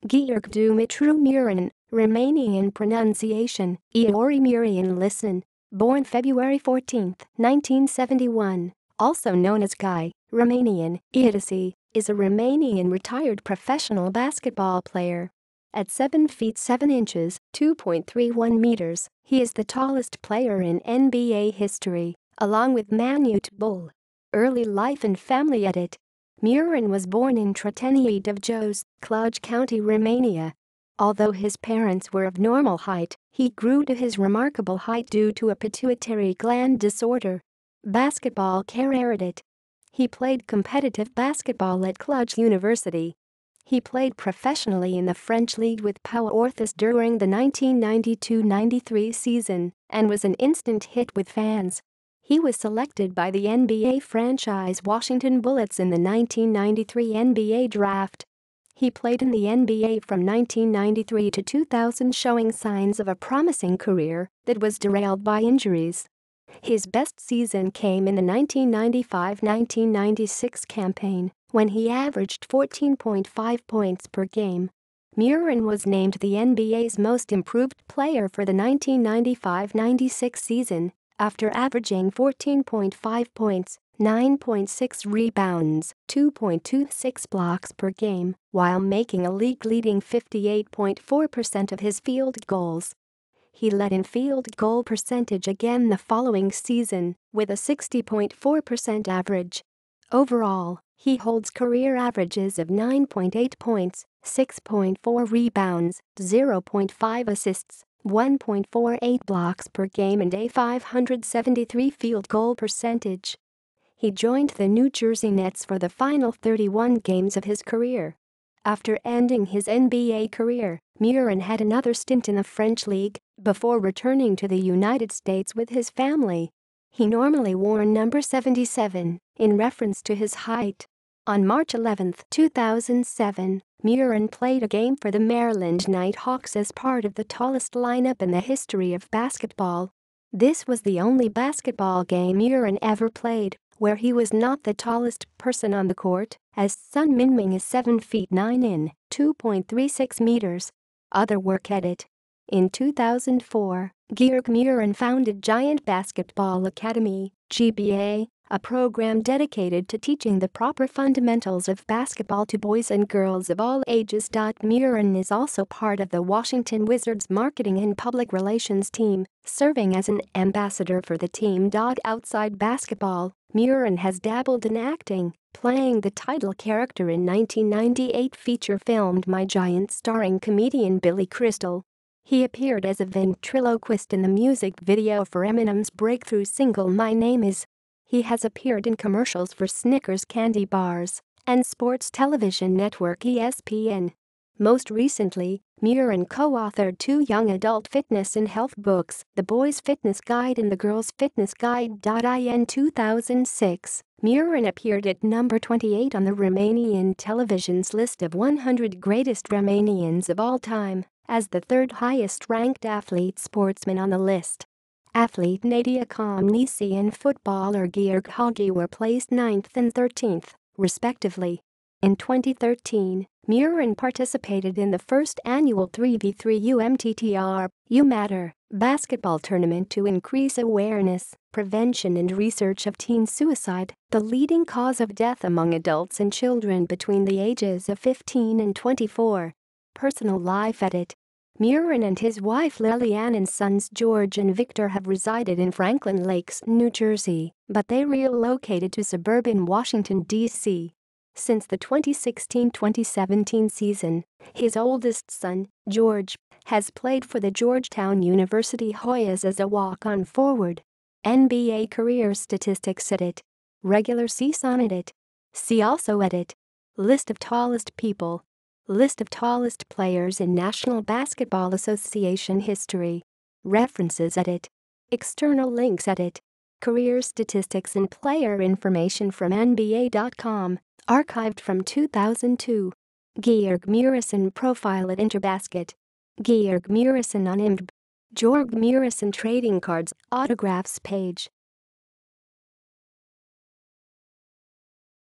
Gheorghe Dumitru Mureșan, Romanian pronunciation, Gheorghe Muresan, born February 14, 1971, also known as Guy, Romanian, ʻGhiță, is a Romanian retired professional basketball player. At 7 feet 7 inches, 2.31 meters, he is the tallest player in NBA history, along with Manute Bol. Early life and family edit. Mureșan was born in Trăteniș of Jos, Cluj County, Romania. Although his parents were of normal height, he grew to his remarkable height due to a pituitary gland disorder. Basketball career edit. He played competitive basketball at Cluj University. He played professionally in the French league with Pau Orthez during the 1992-93 season and was an instant hit with fans. He was selected by the NBA franchise Washington Bullets in the 1993 NBA draft. He played in the NBA from 1993 to 2000, showing signs of a promising career that was derailed by injuries. His best season came in the 1995-1996 campaign, when he averaged 14.5 points per game. Mureșan was named the NBA's most improved player for the 1995-96 season, after averaging 14.5 points, 9.6 rebounds, 2.26 blocks per game, while making a league-leading 58.4% of his field goals. He led in field goal percentage again the following season, with a 60.4% average. Overall, he holds career averages of 9.8 points, 6.4 rebounds, 0.5 assists, 1.48 blocks per game and a .573 field goal percentage. He joined the New Jersey Nets for the final 31 games of his career. After ending his NBA career, Mureșan had another stint in the French league before returning to the United States with his family. He normally wore number 77 in reference to his height. On March 11, 2007, Mureșan played a game for the Maryland Nighthawks as part of the tallest lineup in the history of basketball. This was the only basketball game Mureșan ever played where he was not the tallest person on the court, as Sun Minming is 7 feet 9 in, 2.36 meters. Other work edit. In 2004, Gheorghe Mureșan founded Giant Basketball Academy, GBA, a program dedicated to teaching the proper fundamentals of basketball to boys and girls of all ages. Mureșan is also part of the Washington Wizards marketing and public relations team, serving as an ambassador for the team. Outside basketball, Mureșan has dabbled in acting, playing the title character in 1998 feature filmed My Giant starring comedian Billy Crystal. He appeared as a ventriloquist in the music video for Eminem's breakthrough single My Name Is. He has appeared in commercials for Snickers candy bars and sports television network ESPN. Most recently, Mureșan co-authored 2 young adult fitness and health books, The Boys' Fitness Guide and The Girls' Fitness Guide. In 2006, Mureșan appeared at number 28 on the Romanian television's list of 100 greatest Romanians of all time, as the third highest-ranked athlete sportsman on the list. Athlete Nadia Comaneci and footballer Gheorghe were placed 9th and 13th, respectively. In 2013, Mureșan participated in the first annual 3v3 UMTTR You Matter basketball tournament to increase awareness, prevention and research of teen suicide, the leading cause of death among adults and children between the ages of 15 and 24. Personal life edit. Mureșan and his wife Liliane and sons George and Victor have resided in Franklin Lakes, New Jersey, but they relocated to suburban Washington, D.C. Since the 2016-2017 season, his oldest son, George, has played for the Georgetown University Hoyas as a walk-on forward. NBA career statistics edit. Regular season edit. See also edit. List of tallest people. List of tallest players in National Basketball Association history. References edit. External links edit. Career statistics and player information from NBA.com, archived from 2002. Gheorghe Muresan profile at Interbasket. Gheorghe Muresan on IMDb. Gheorghe Muresan trading cards, autographs page.